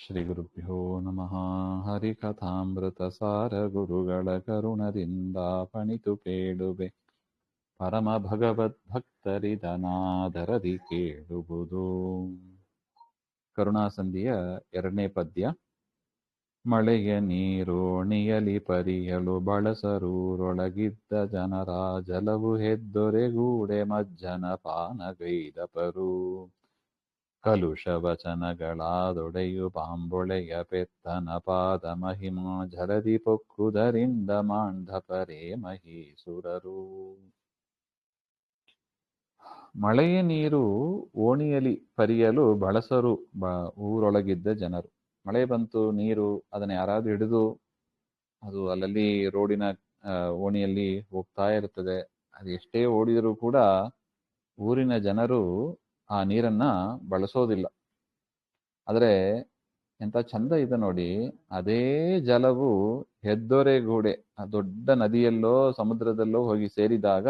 ಶ್ರೀ ಗುರುಭ್ಯೋ ನಮಃ. ಹರಿಕಥಾಮೃತಸಾರ ಗುರುಗಳ ಕರುಣದಿಂದ ಪಣಿತು ಕೇಳುವೆ. ಪರಮ ಭಗವದ್ಭಕ್ತರಿದನಾದರದಿ ಕೇಳುವುದು. ಕರುಣಾಸಂಧಿಯ 2ನೇ ಪದ್ಯ. ಮಳೆಯ ನೀರೋಣಿಯಲಿ ಪರಿಯಲು ಬಳಸರೂರೊಳಗಿದ್ದ ಜನರ ಜಲವು ಹೆದ್ದೊರೆಗೂಡೆ ಮಜ್ಜನ ಪಾನಗೈದಪರು. ಕಲುಷ ವಚನಗಳಾದೊಡೆಯು ಪಾಂಬೊಳೆಯ ಪೆತ್ತನ ಪಾದ ಮಹಿಮಾ ಜಲದಿ ಪೊಕ್ಕುದರಿಂದ ಮಾಂಧಪರೇ ಮಹೀಸುರರು. ಮಳೆಯ ನೀರು ಓಣಿಯಲಿ ಪರಿಯಲು ಬಳಸರು ಊರೊಳಗಿದ್ದ ಜನರು. ಮಳೆ ಬಂತು, ನೀರು, ಅದನ್ನ ಯಾರಾದ್ರೂ ಹಿಡಿದು ಅದು ಅಲ್ಲಲ್ಲಿ ರೋಡಿನ ಓಣಿಯಲ್ಲಿ ಹೋಗ್ತಾ ಇರ್ತದೆ. ಅದು ಎಷ್ಟೇ ಓಡಿದರೂ ಕೂಡ ಊರಿನ ಜನರು ಆ ನೀರನ್ನ ಬಳಸೋದಿಲ್ಲ. ಆದರೆ ಎಂತ ಚಂದ ಇದೆ ನೋಡಿ, ಅದೇ ಜಲವು ಹೆದ್ದೊರೆಗೂಡೆ ಆ ದೊಡ್ಡ ನದಿಯಲ್ಲೋ ಸಮುದ್ರದಲ್ಲೋ ಹೋಗಿ ಸೇರಿದಾಗ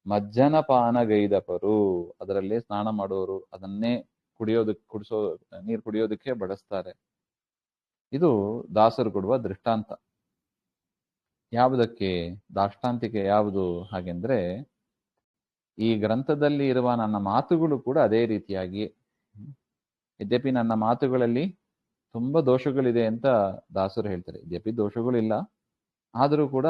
ಮಜ್ಜನ ಪಾನಗೈದಪರು, ಅದರಲ್ಲೇ ಸ್ನಾನ ಮಾಡೋರು, ಅದನ್ನೇ ನೀರು ಕುಡಿಯೋದಕ್ಕೆ ಬಳಸ್ತಾರೆ. ಇದು ದಾಸರು ಕೊಡುವ ದೃಷ್ಟಾಂತ. ಯಾವುದಕ್ಕೆ ದಾಷ್ಟಾಂತಿಕೆ ಯಾವುದು ಹಾಗೆಂದ್ರೆ, ಈ ಗ್ರಂಥದಲ್ಲಿ ಇರುವ ನನ್ನ ಮಾತುಗಳು ಕೂಡ ಅದೇ ರೀತಿಯಾಗಿ. ಯದ್ಯಪಿ ನನ್ನ ಮಾತುಗಳಲ್ಲಿ ತುಂಬಾ ದೋಷಗಳಿದೆ ಅಂತ ದಾಸರು ಹೇಳ್ತಾರೆ. ಯದ್ಯಪಿ ದೋಷಗಳಿಲ್ಲ, ಆದರೂ ಕೂಡ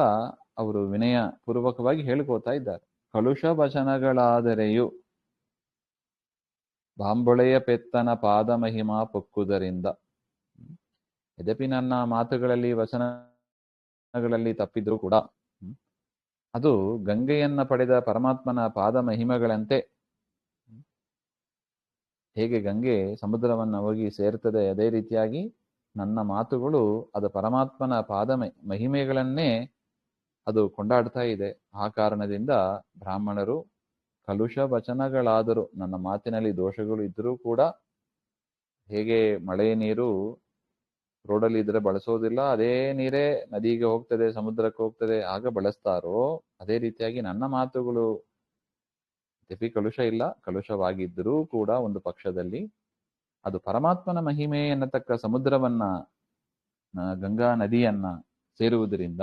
ಅವರು ವಿನಯ ಪೂರ್ವಕವಾಗಿ ಹೇಳ್ಕೋತಾ ಇದ್ದಾರೆ. ಕಲುಷ ವಚನಗಳಾದರೆಯು ಬಾಂಬೊಳೆಯ ಪೆತ್ತನ ಪಾದ ಮಹಿಮಾ ಪೊಕ್ಕುದರಿಂದ. ಯದ್ಯಪಿ ನನ್ನ ಮಾತುಗಳಲ್ಲಿ ವಚನಗಳಲ್ಲಿ ತಪ್ಪಿದ್ರೂ ಕೂಡ ಅದು ಗಂಗೆಯನ್ನ ಪಡೆದ ಪರಮಾತ್ಮನ ಪಾದ ಮಹಿಮೆಗಳಂತೆ. ಹೇಗೆ ಗಂಗೆ ಸಮುದ್ರವನ್ನ ಹೋಗಿ ಸೇರ್ತದೆ, ಅದೇ ರೀತಿಯಾಗಿ ನನ್ನ ಮಾತುಗಳು ಅದು ಪರಮಾತ್ಮನ ಪಾದ ಮಹಿಮೆಗಳನ್ನೇ ಅದು ಕೊಂಡಾಡ್ತಾ ಇದೆ. ಆ ಕಾರಣದಿಂದ ಬ್ರಾಹ್ಮಣರು ಕಲುಷ ವಚನಗಳಾದರೂ, ನನ್ನ ಮಾತಿನಲ್ಲಿ ದೋಷಗಳು ಇದ್ರೂ ಕೂಡ, ಹೇಗೆ ಮಳೆ ನೀರು ರೋಡಲ್ಲಿ ಇದ್ರೆ ಬಳಸೋದಿಲ್ಲ, ಅದೇ ನೀರೇ ನದಿಗೆ ಹೋಗ್ತದೆ, ಸಮುದ್ರಕ್ಕೆ ಹೋಗ್ತದೆ, ಆಗ ಬಳಸ್ತಾರೋ, ಅದೇ ರೀತಿಯಾಗಿ ನನ್ನ ಮಾತುಗಳು ಯದ್ಯಪಿ ಕಲುಷ ಇಲ್ಲ, ಕಲುಷವಾಗಿದ್ದರೂ ಕೂಡ ಒಂದು ಪಕ್ಷದಲ್ಲಿ ಅದು ಪರಮಾತ್ಮನ ಮಹಿಮೆ ಎನ್ನತಕ್ಕ ಸಮುದ್ರವನ್ನ, ಗಂಗಾ ನದಿಯನ್ನ ಸೇರುವುದರಿಂದ,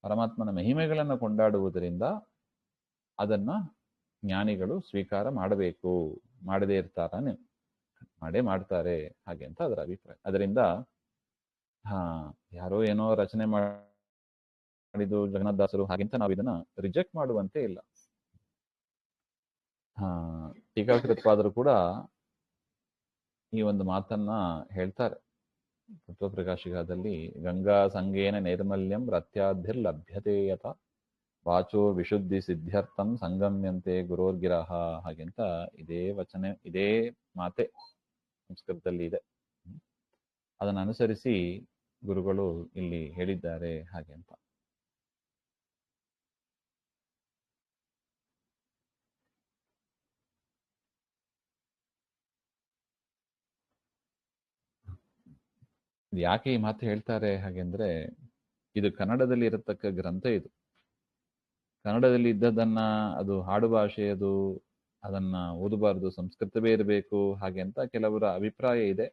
ಪರಮಾತ್ಮನ ಮಹಿಮೆಗಳನ್ನು ಕೊಂಡಾಡುವುದರಿಂದ ಅದನ್ನ ಜ್ಞಾನಿಗಳು ಸ್ವೀಕಾರ ಮಾಡಬೇಕು. ಮಾಡದೇ ಇರ್ತಾರ, ಮಾಡೇ ಮಾಡ್ತಾರೆ ಹಾಗೆ ಅಂತ ಅದರ ಅಭಿಪ್ರಾಯ. ಅದರಿಂದ ಯಾರೋ ಏನೋ ರಚನೆ ಮಾಡಿದ್ದು ಜಗನ್ನಾಥದಾಸರು ಹಾಗೆಂತ ನಾವು ಇದನ್ನ ರಿಜೆಕ್ಟ್ ಮಾಡುವಂತೆ ಇಲ್ಲ. ಟೀಕಾಕೃತ್ಪಾದರು ಕೂಡ ಈ ಒಂದು ಮಾತನ್ನ ಹೇಳ್ತಾರೆ ತತ್ವಪ್ರಕಾಶಿಕದಲ್ಲಿ. ಗಂಗಾ ಸಂಗೇನ ನೈರ್ಮಲ್ಯಂ ರತ್ಯಾಧಿರ್ ಲಭ್ಯತೆಯತ ವಾಚೋ ವಿಶುದ್ಧಿ ಸಿದ್ಧ್ಯರ್ಥಂ ಸಂಗಮ್ಯಂತೆ ಗುರೋರ್ಗಿರಹ ಹಾಗೆಂತ ಇದೇ ವಚನ, ಇದೇ ಮಾತೆ ಸಂಸ್ಕೃತದಲ್ಲಿ ಇದೆ. ಅದನ್ನು ಅನುಸರಿಸಿ ಗುರುಗಳು ಇಲ್ಲಿ ಹೇಳಿದ್ದಾರೆ ಹಾಗೆ ಅಂತ. ಯಾಕೆ ಈ ಮಾತು ಹೇಳ್ತಾರೆ ಹಾಗೆಂದ್ರೆ, ಇದು ಕನ್ನಡದಲ್ಲಿ ಇರತಕ್ಕ ಗ್ರಂಥ. ಇದು ಕನ್ನಡದಲ್ಲಿ ಇದ್ದದನ್ನ ಅದು ಹಾಡು ಭಾಷೆಯದು, ಅದನ್ನ ಓದಬಾರದು, ಸಂಸ್ಕೃತವೇ ಇರಬೇಕು ಹಾಗೆ ಅಂತ ಕೆಲವರ ಅಭಿಪ್ರಾಯ ಇದೆ.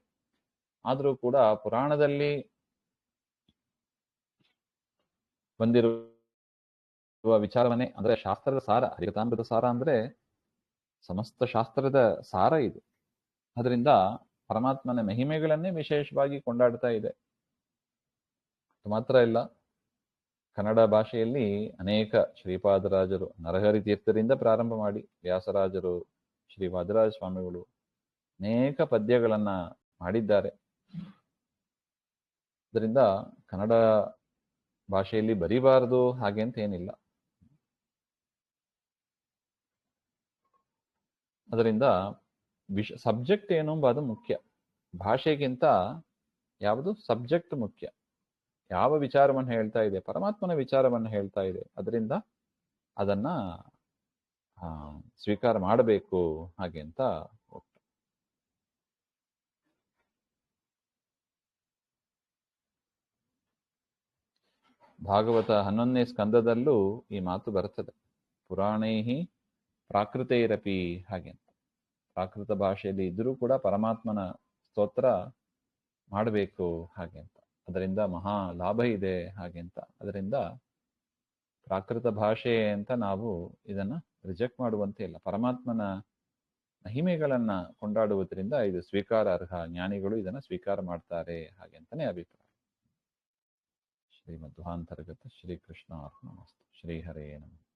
ಆದರೂ ಕೂಡ ಪುರಾಣದಲ್ಲಿ ಬಂದಿರುವ ವಿಚಾರವನ್ನೇ, ಅಂದ್ರೆ ಶಾಸ್ತ್ರದ ಸಾರ, ಹರಿಕಥಾಮೃತ ಸಾರ ಅಂದ್ರೆ ಸಮಸ್ತ ಶಾಸ್ತ್ರದ ಸಾರ ಇದು. ಅದರಿಂದ ಪರಮಾತ್ಮನ ಮಹಿಮೆಗಳನ್ನೇ ವಿಶೇಷವಾಗಿ ಕೊಂಡಾಡ್ತಾ ಇದೆ. ಮಾತ್ರ ಇಲ್ಲ, ಕನ್ನಡ ಭಾಷೆಯಲ್ಲಿ ಅನೇಕ ಶ್ರೀಪಾದರಾಜರು, ನರಹರಿ ತೀರ್ಥರಿಂದ ಪ್ರಾರಂಭ ಮಾಡಿ ವ್ಯಾಸರಾಜರು, ಶ್ರೀ ವಾದಿರಾಜ ಸ್ವಾಮಿಗಳು ಅನೇಕ ಪದ್ಯಗಳನ್ನ ಮಾಡಿದ್ದಾರೆ. ಅದರಿಂದ ಕನ್ನಡ ಭಾಷೆಯಲ್ಲಿ ಬರೀಬಾರದು ಹಾಗೆ ಅಂತ ಏನಿಲ್ಲ. ಅದರಿಂದ ಸಬ್ಜೆಕ್ಟ್ ಏನು ಎಂಬುದು ಮುಖ್ಯ. ಭಾಷೆಗಿಂತ ಯಾವುದು ಸಬ್ಜೆಕ್ಟ್ ಮುಖ್ಯ. ಯಾವ ವಿಚಾರವನ್ನು ಹೇಳ್ತಾ ಇದೆ, ಪರಮಾತ್ಮನ ವಿಚಾರವನ್ನು ಹೇಳ್ತಾ ಇದೆ, ಅದರಿಂದ ಅದನ್ನ ಸ್ವೀಕಾರ ಮಾಡಬೇಕು ಹಾಗೆ ಅಂತ. ಭಾಗವತ 11ನೇ ಸ್ಕಂದದಲ್ಲೂ ಈ ಮಾತು ಬರ್ತದೆ. ಪುರಾಣೈಹಿ ಪ್ರಾಕೃತೈರಪಿ ಹಾಗೆ ಅಂತ. ಪ್ರಾಕೃತ ಭಾಷೆಯಲ್ಲಿ ಇದ್ರೂ ಕೂಡ ಪರಮಾತ್ಮನ ಸ್ತೋತ್ರ ಮಾಡಬೇಕು ಹಾಗೆ ಅಂತ, ಅದರಿಂದ ಮಹಾ ಲಾಭ ಇದೆ ಹಾಗೆ ಅಂತ. ಅದರಿಂದ ಪ್ರಾಕೃತ ಭಾಷೆ ಅಂತ ನಾವು ಇದನ್ನ ರಿಜೆಕ್ಟ್ ಮಾಡುವಂತೆ ಇಲ್ಲ. ಪರಮಾತ್ಮನ ಮಹಿಮೆಗಳನ್ನ ಕೊಂಡಾಡುವುದರಿಂದ ಇದು ಸ್ವೀಕಾರ ಅರ್ಹ, ಜ್ಞಾನಿಗಳು ಇದನ್ನ ಸ್ವೀಕಾರ ಮಾಡ್ತಾರೆ ಹಾಗೆ ಅಂತಾನೆ ಅಭಿಪ್ರಾಯ. ಶ್ರೀಮಧ್ವಾಂತರ್ಗತ ಶ್ರೀಕೃಷ್ಣ ಅರ್ಪಣಮಸ್ತು. ಶ್ರೀಹರೇ ನಮಃ.